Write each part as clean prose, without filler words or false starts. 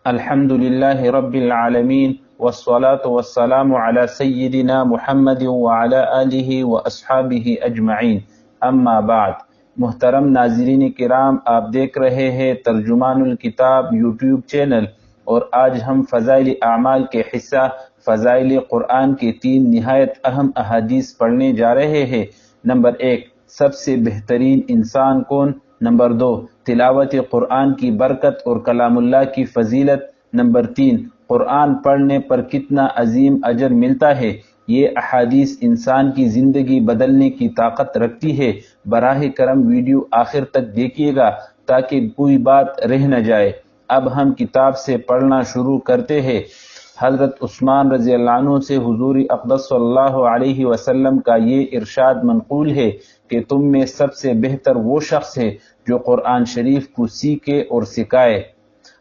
الحمد لله رب العالمين والصلاة والسلام على سيدنا محمد وعلى آله وأصحابه أجمعین اما بعد۔ محترم ناظرین کرام، آپ دیکھ رہے ہیں ترجمان الکتاب یوٹیوب چینل، اور آج ہم فضائل اعمال کے حصہ فضائل قرآن کے 3 نہایت اہم احادیث پڑھنے جا رہے ہیں۔ نمبر 1، سب سے بہترین انسان کون؟ نمبر 2، تلاوت قرآن کی برکت اور کلام اللہ کی فضیلت۔ نمبر 3، قرآن پڑھنے پر کتنا عظیم اجر ملتا ہے۔ یہ احادیث انسان کی زندگی بدلنے کی طاقت رکھتی ہے۔ براہ کرم ویڈیو آخر تک دیکھیے گا تاکہ کوئی بات رہ نہ جائے۔ اب ہم کتاب سے پڑھنا شروع کرتے ہیں۔ حضرت عثمان رضی اللہ عنہ سے حضور اقدس صلی اللہ علیہ وسلم کا یہ ارشاد منقول ہے کہ تم میں سب سے بہتر وہ شخص ہے جو قرآن شریف کو سیکھے اور سکھائے۔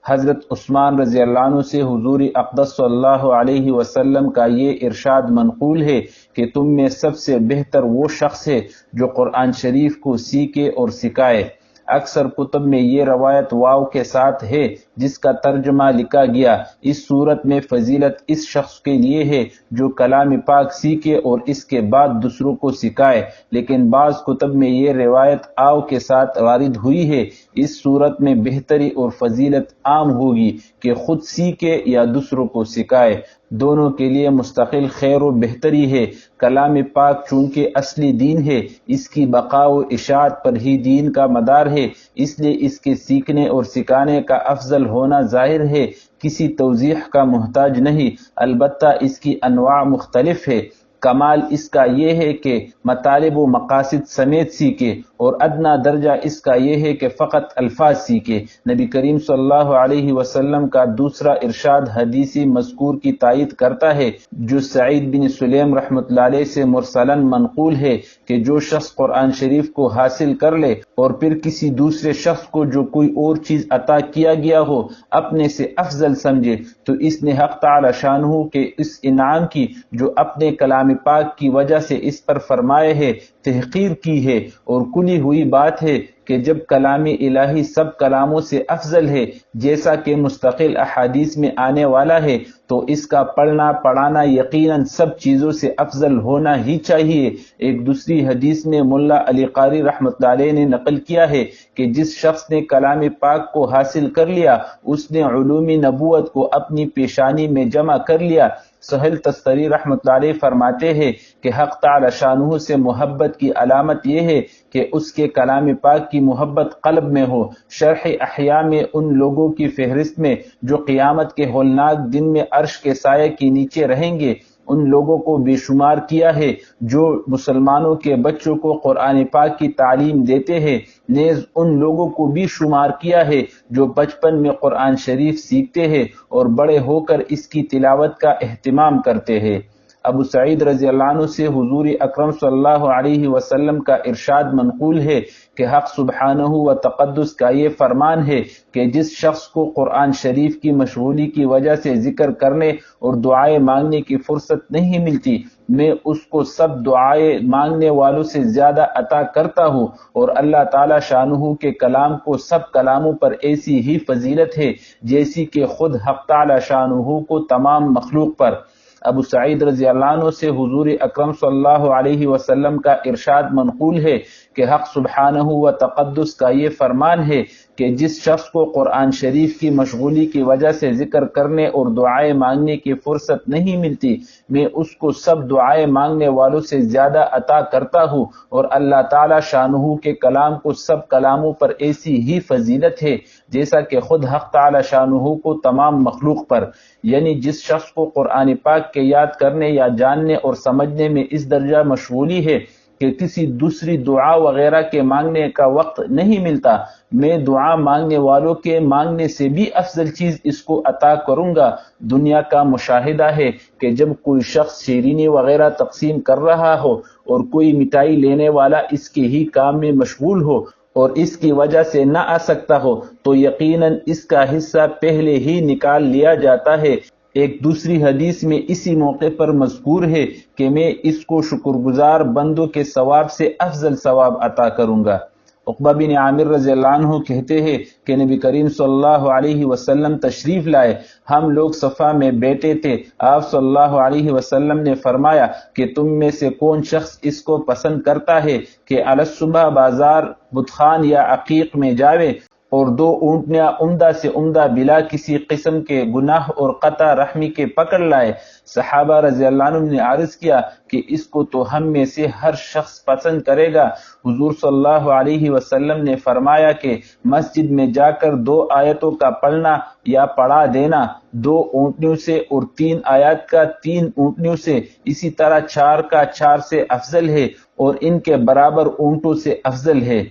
حضرت عثمان رضی اللہ عنہ سے حضور اقدس صلی اللہ علیہ وسلم کا یہ ارشاد منقول ہے کہ تم میں سب سے بہتر وہ شخص ہے جو قرآن شریف کو سیکھے اور سکھائے۔ اکثر کتب میں یہ روایت واو کے ساتھ ہے جس کا ترجمہ لکھا گیا۔ اس صورت میں فضیلت اس شخص کے لیے ہے جو کلام پاک سیکھے اور اس کے بعد دوسروں کو سکھائے، لیکن بعض کتب میں یہ روایت آو کے ساتھ وارد ہوئی ہے۔ اس صورت میں بہتری اور فضیلت عام ہوگی کہ خود سیکھے یا دوسروں کو سکھائے، دونوں کے لیے مستقل خیر و بہتری ہے۔ کلام پاک چونکہ اصلی دین ہے، اس کی بقا و اشاعت پر ہی دین کا مدار ہے، اس لیے اس کے سیکھنے اور سکھانے کا افضل ہونا ظاہر ہے، کسی توضیح کا محتاج نہیں۔ البتہ اس کی انواع مختلف ہے۔ کمال اس کا یہ ہے کہ مطالب و مقاصد سمیت سیکھے، اور ادنا درجہ اس کا یہ ہے کہ فقط الفاظ سیکھے۔ نبی کریم صلی اللہ علیہ وسلم کا دوسرا ارشاد حدیثی مذکور کی تائید کرتا ہے جو سعید بن سلیم رحمۃ اللہ علیہ سے مرسلاً منقول ہے کہ جو شخص قرآن شریف کو حاصل کر لے اور پھر کسی دوسرے شخص کو جو کوئی اور چیز عطا کیا گیا ہو اپنے سے افضل سمجھے تو اس نے حق تعالی شانہ کے اس انعام کی جو اپنے کلام پاک کی وجہ سے اس پر فرمائے ہے تحقیر کی ہے، اور کلی ہوئی بات ہے کہ جب کلام الہی سب کلاموں سے افضل ہے جیسا کہ مستقل احادیث میں آنے والا ہے، تو اس کا پڑھنا پڑھانا یقیناً سب چیزوں سے افضل ہونا ہی چاہیے۔ ایک دوسری حدیث میں ملا علی قاری رحمۃ اللہ علیہ نے نقل کیا ہے کہ جس شخص نے کلام پاک کو حاصل کر لیا اس نے علوم نبوت کو اپنی پیشانی میں جمع کر لیا۔ سہل تستری رحمۃ اللہ علیہ فرماتے ہیں کہ حق تعالی شانہ سے محبت کی علامت یہ ہے کہ اس کے کلام پاک کی محبت قلب میں ہو۔ شرح احیاء میں ان لوگوں کی فہرست میں جو قیامت کے ہولناک دن میں عرش کے سائے کے نیچے رہیں گے، ان لوگوں کو بے شمار کیا ہے جو مسلمانوں کے بچوں کو قرآن پاک کی تعلیم دیتے ہیں، نیز ان لوگوں کو بھی شمار کیا ہے جو بچپن میں قرآن شریف سیکھتے ہیں اور بڑے ہو کر اس کی تلاوت کا اہتمام کرتے ہیں۔ ابو سعید رضی اللہ عنہ سے حضور اکرم صلی اللہ علیہ وسلم کا ارشاد منقول ہے کہ حق سبحانہ و تقدس کا یہ فرمان ہے کہ جس شخص کو قرآن شریف کی مشغولی کی وجہ سے ذکر کرنے اور دعائیں مانگنے کی فرصت نہیں ملتی، میں اس کو سب دعائیں مانگنے والوں سے زیادہ عطا کرتا ہوں، اور اللہ تعالی شانہ کے کلام کو سب کلاموں پر ایسی ہی فضیلت ہے جیسی کہ خود حق تعالی شانہ کو تمام مخلوق پر۔ ابو سعید رضی اللہ عنہ سے حضور اکرم صلی اللہ علیہ وسلم کا ارشاد منقول ہے کہ حق سبحانہ و تقدس کا یہ فرمان ہے کہ جس شخص کو قرآن شریف کی مشغولی کی وجہ سے ذکر کرنے اور دعائیں مانگنے کی فرصت نہیں ملتی، میں اس کو سب دعائیں مانگنے والوں سے زیادہ عطا کرتا ہوں، اور اللہ تعالی شانہ کے کلام کو سب کلاموں پر ایسی ہی فضیلت ہے جیسا کہ خود حق تعالی شانہ کو تمام مخلوق پر۔ یعنی جس شخص کو قرآن پاک کے یاد کرنے یا جاننے اور سمجھنے میں اس درجہ مشغولی ہے کہ کسی دوسری دعا وغیرہ کے مانگنے کا وقت نہیں ملتا، میں دعا مانگنے والوں کے مانگنے سے بھی افضل چیز اس کو عطا کروں گا۔ دنیا کا مشاہدہ ہے کہ جب کوئی شخص شیرینی وغیرہ تقسیم کر رہا ہو اور کوئی مٹھائی لینے والا اس کے ہی کام میں مشغول ہو اور اس کی وجہ سے نہ آ سکتا ہو تو یقیناً اس کا حصہ پہلے ہی نکال لیا جاتا ہے۔ ایک دوسری حدیث میں اسی موقع پر مذکور ہے کہ میں اس کو شکر گزار بندوں کے ثواب سے افضل ثواب عطا کروں گا۔ عقبہ بن عامر رضی اللہ عنہ کہتے ہیں کہ نبی کریم صلی اللہ علیہ وسلم تشریف لائے، ہم لوگ صفا میں بیٹھے تھے، آپ صلی اللہ علیہ وسلم نے فرمایا کہ تم میں سے کون شخص اس کو پسند کرتا ہے کہ الصبح بازار بتخان یا عقیق میں جاوے اور 2 اونٹنیاں عمدہ سے عمدہ بلا کسی قسم کے گناہ اور قطع رحمی کے پکڑ لائے۔ صحابہ رضی اللہ عنہ نے عرض کیا کہ اس کو تو ہم میں سے ہر شخص پسند کرے گا۔ حضور صلی اللہ علیہ وسلم نے فرمایا کہ مسجد میں جا کر 2 آیتوں کا پڑھنا یا پڑھا دینا 2 اونٹنیوں سے اور 3 آیات کا 3 اونٹنیوں سے، اسی طرح 4 کا 4 سے افضل ہے اور ان کے برابر اونٹوں سے افضل ہے۔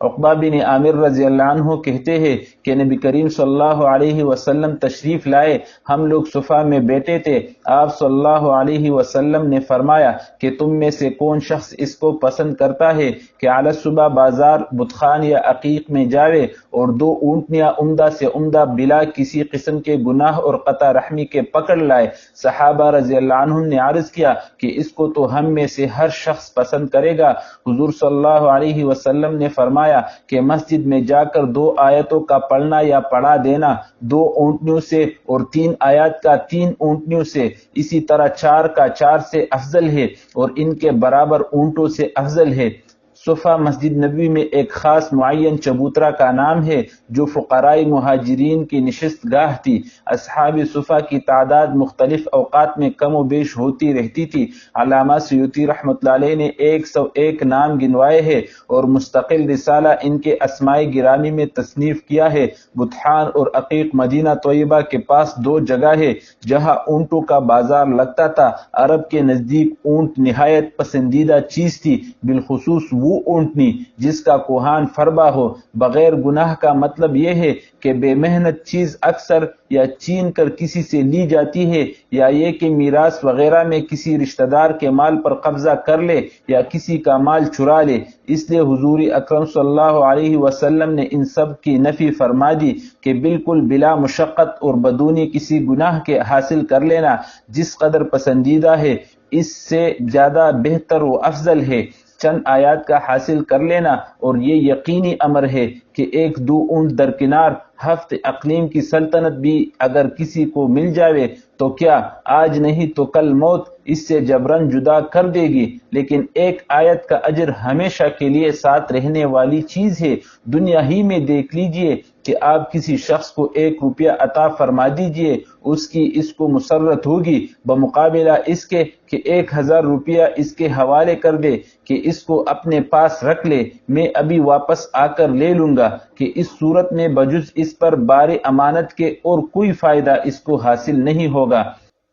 عقبہ بن عامر رضی اللہ عنہ کہتے ہیں کہ نبی کریم صلی اللہ علیہ وسلم تشریف لائے، ہم لوگ صفا میں بیٹھے تھے، آپ صلی اللہ علیہ وسلم نے فرمایا کہ تم میں سے کون شخص اس کو پسند کرتا ہے کہ علی صبح بازار بتخان یا عقیق میں جاوے اور 2 اونٹنیاں عمدہ سے عمدہ بلا کسی قسم کے گناہ اور قطع رحمی کے پکڑ لائے۔ صحابہ رضی اللہ عنہم نے عرض کیا کہ اس کو تو ہم میں سے ہر شخص پسند کرے گا۔ حضور صلی اللہ علیہ وسلم نے فرمایا کہ مسجد میں جا کر 2 آیتوں کا پڑھنا یا پڑھا دینا 2 اونٹنیوں سے اور 3 آیات کا 3 اونٹنیوں سے، اسی طرح 4 کا 4 سے افضل ہے اور ان کے برابر اونٹوں سے افضل ہے۔ صفا مسجد نبوی میں ایک خاص معین چبوترا کا نام ہے جو فقراء مہاجرین کی نشست گاہ تھی۔ اصحاب صفا کی تعداد مختلف اوقات میں کم و بیش ہوتی رہتی تھی۔ علامہ سیوطی رحمۃ اللہ علیہ نے 101 نام گنوائے ہیں اور مستقل رسالہ ان کے اسماء گرامی میں تصنیف کیا ہے۔ بطحان اور عقیق مدینہ طیبہ کے پاس 2 جگہ ہے جہاں اونٹوں کا بازار لگتا تھا۔ عرب کے نزدیک اونٹ نہایت پسندیدہ چیز تھی، بالخصوص وہ اونٹنی جس کا کوہان فربا ہو۔ بغیر گناہ کا مطلب یہ ہے کہ بے محنت چیز اکثر یا چین کر کسی سے لی جاتی ہے، یا یہ کہ میراث وغیرہ میں کسی رشتہ دار کے مال پر قبضہ کر لے یا کسی کا مال چرا لے۔ اس لیے حضور اکرم صلی اللہ علیہ وسلم نے ان سب کی نفی فرما دی کہ بالکل بلا مشقت اور بدون کسی گناہ کے حاصل کر لینا جس قدر پسندیدہ ہے اس سے زیادہ بہتر و افضل ہے۔ چند آیات کا حاصل کر لینا اور یہ یقینی امر ہے کہ 1-2 اونٹ درکنار ہفت اقلیم کی سلطنت بھی اگر کسی کو مل جاوے تو کیا آج نہیں تو کل موت اس سے جبرن جدا کر دے گی، لیکن 1 آیت کا اجر ہمیشہ کے لیے ساتھ رہنے والی چیز ہے۔ دنیا ہی میں دیکھ لیجئے کہ آپ کسی شخص کو 1 روپیہ عطا فرما دیجئے، اس کی اس کو مسرت ہوگی، بمقابلہ اس کے کہ 1000 روپیہ اس کے حوالے کر دے کہ اس کو اپنے پاس رکھ لے، میں ابھی واپس آ کر لے لوں گا، کہ اس صورت میں بجز اس پر بار امانت کے اور کوئی فائدہ اس کو حاصل نہیں ہوگا۔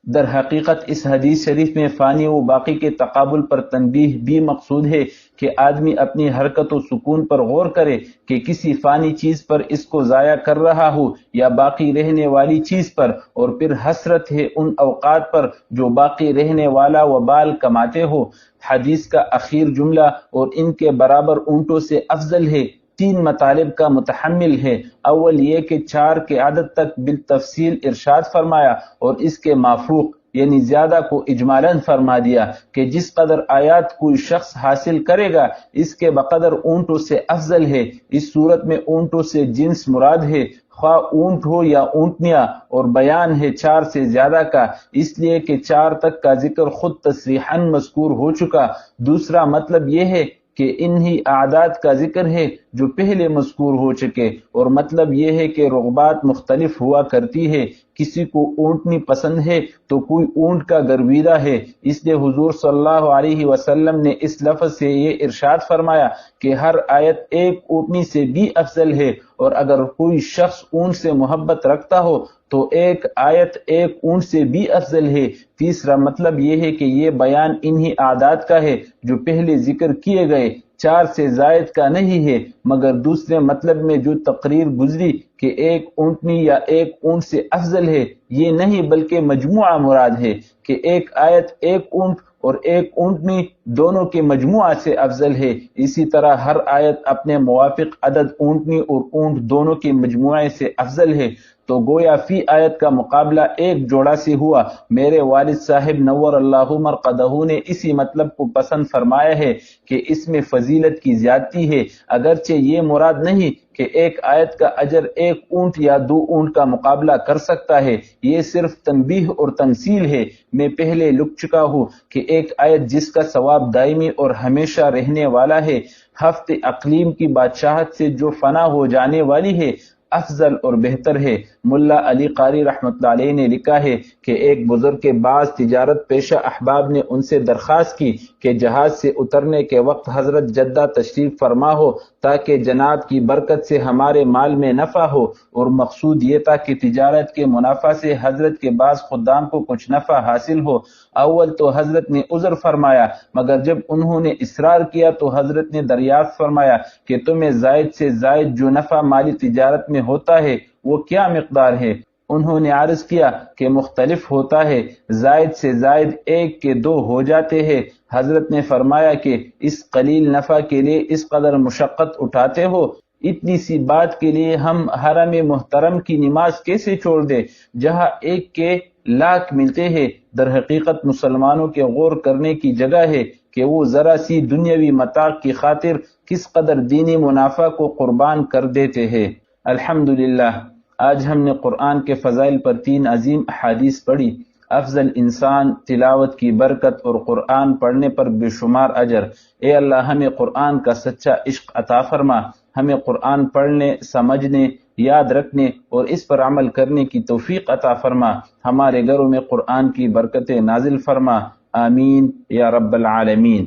در حقیقت اس حدیث شریف میں فانی و باقی کے تقابل پر تنبیہ بھی مقصود ہے کہ آدمی اپنی حرکت و سکون پر غور کرے کہ کسی فانی چیز پر اس کو ضائع کر رہا ہو یا باقی رہنے والی چیز پر، اور پھر حسرت ہے ان اوقات پر جو باقی رہنے والا وبال کماتے ہو۔ حدیث کا اخیر جملہ اور ان کے برابر اونٹوں سے افضل ہے 3 مطالب کا متحمل ہے۔ اول یہ کہ 4 کے عدد تک بالتفصیل ارشاد فرمایا اور اس کے مافوق یعنی زیادہ کو اجمالاً فرما دیا کہ جس قدر آیات کوئی شخص حاصل کرے گا اس کے بقدر اونٹوں سے افضل ہے۔ اس صورت میں اونٹوں سے جنس مراد ہے، خواہ اونٹ ہو یا اونٹنیاں، اور بیان ہے 4 سے زیادہ کا، اس لیے کہ 4 تک کا ذکر خود تصریحاً مذکور ہو چکا۔ دوسرا مطلب یہ ہے کہ انہی اعداد کا ذکر ہے جو پہلے مذکور ہو چکے، اور مطلب یہ ہے کہ رغبات مختلف ہوا کرتی ہے، کسی کو اونٹنی پسند ہے تو کوئی اونٹ کا گرویدہ ہے، اس لیے حضور صلی اللہ علیہ وسلم نے اس لفظ سے یہ ارشاد فرمایا کہ ہر آیت 1 اونٹنی سے بھی افضل ہے، اور اگر کوئی شخص اونٹ سے محبت رکھتا ہو تو 1 آیت 1 اونٹ سے بھی افضل ہے۔ تیسرا مطلب یہ ہے کہ یہ بیان انہی اعداد کا ہے جو پہلے ذکر کیے گئے، 4 سے زائد کا نہیں ہے، مگر دوسرے مطلب میں جو تقریر گزری کہ ایک اونٹنی یا ایک اونٹ سے افضل ہے، یہ نہیں بلکہ مجموعہ مراد ہے کہ ایک آیت ایک اونٹ اور ایک اونٹنی دونوں کے مجموعہ سے افضل ہے۔ اسی طرح ہر آیت اپنے موافق عدد اونٹنی اور اونٹ دونوں کے مجموعے سے افضل ہے، تو گویا فی آیت کا مقابلہ ایک جوڑا سے ہوا۔ میرے والد صاحب نور اللہ مرقدہ نے اسی مطلب کو پسند فرمایا ہے کہ اس میں فضیلت کی زیادتی ہے، اگرچہ یہ مراد نہیں کہ ایک آیت کا اجر ایک اونٹ یا دو اونٹ کا مقابلہ کر سکتا ہے، یہ صرف تنبیہ اور تمثیل ہے۔ میں پہلے لکھ چکا ہوں کہ ایک آیت جس کا ثواب دائمی اور ہمیشہ رہنے والا ہے، ہفت اقلیم کی بادشاہت سے جو فنا ہو جانے والی ہے، افضل اور بہتر ہے۔ ملا علی قاری رحمۃ اللہ علیہ نے لکھا ہے کہ ایک بزرگ کے بعض تجارت پیشہ احباب نے ان سے درخواست کی کہ جہاز سے اترنے کے وقت حضرت جدہ تشریف فرما ہو تاکہ جناب کی برکت سے ہمارے مال میں نفع ہو، اور مقصود یہ تھا کہ تجارت کے منافع سے حضرت کے بعض خدام کو کچھ نفع حاصل ہو۔ اول تو حضرت نے عذر فرمایا، مگر جب انہوں نے اصرار کیا تو حضرت نے دریافت فرمایا کہ تمہیں زائد سے زائد جو نفع مالی تجارت میں ہوتا ہے وہ کیا مقدار ہے؟ انہوں نے عرض کیا کہ مختلف ہوتا ہے، زائد سے زائد ایک کے دو ہو جاتے ہیں۔ حضرت نے فرمایا کہ اس قلیل نفع کے لیے اس قدر مشقت اٹھاتے ہو، اتنی سی بات کے لیے ہم حرم محترم کی نماز کیسے چھوڑ دیں جہاں ایک کے لاکھ ملتے ہیں؟ در حقیقت مسلمانوں کے غور کرنے کی جگہ ہے کہ وہ ذرا سی دنیاوی متاع کی خاطر کس قدر دینی منافع کو قربان کر دیتے ہیں۔ الحمدللہ، آج ہم نے قرآن کے فضائل پر 3 عظیم احادیث پڑھی۔ افضل انسان، تلاوت کی برکت اور قرآن پڑھنے پر بے شمار اجر۔ اے اللہ، ہمیں قرآن کا سچا عشق عطا فرما، ہمیں قرآن پڑھنے، سمجھنے، یاد رکھنے اور اس پر عمل کرنے کی توفیق عطا فرما، ہمارے گھروں میں قرآن کی برکتیں نازل فرما، آمین یا رب العالمین۔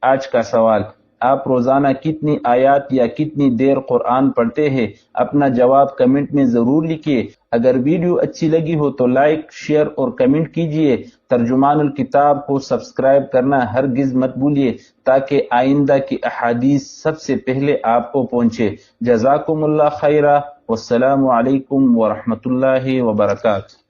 آج کا سوال: آپ روزانہ کتنی آیات یا کتنی دیر قرآن پڑھتے ہیں؟ اپنا جواب کمنٹ میں ضرور لکھیے۔ اگر ویڈیو اچھی لگی ہو تو لائک، شیئر اور کمنٹ کیجیے۔ ترجمان الکتاب کو سبسکرائب کرنا ہرگز مت بھولیے تاکہ آئندہ کی احادیث سب سے پہلے آپ کو پہنچے۔ جزاکم اللہ خیرہ، والسلام علیکم ورحمۃ اللہ وبرکاتہ۔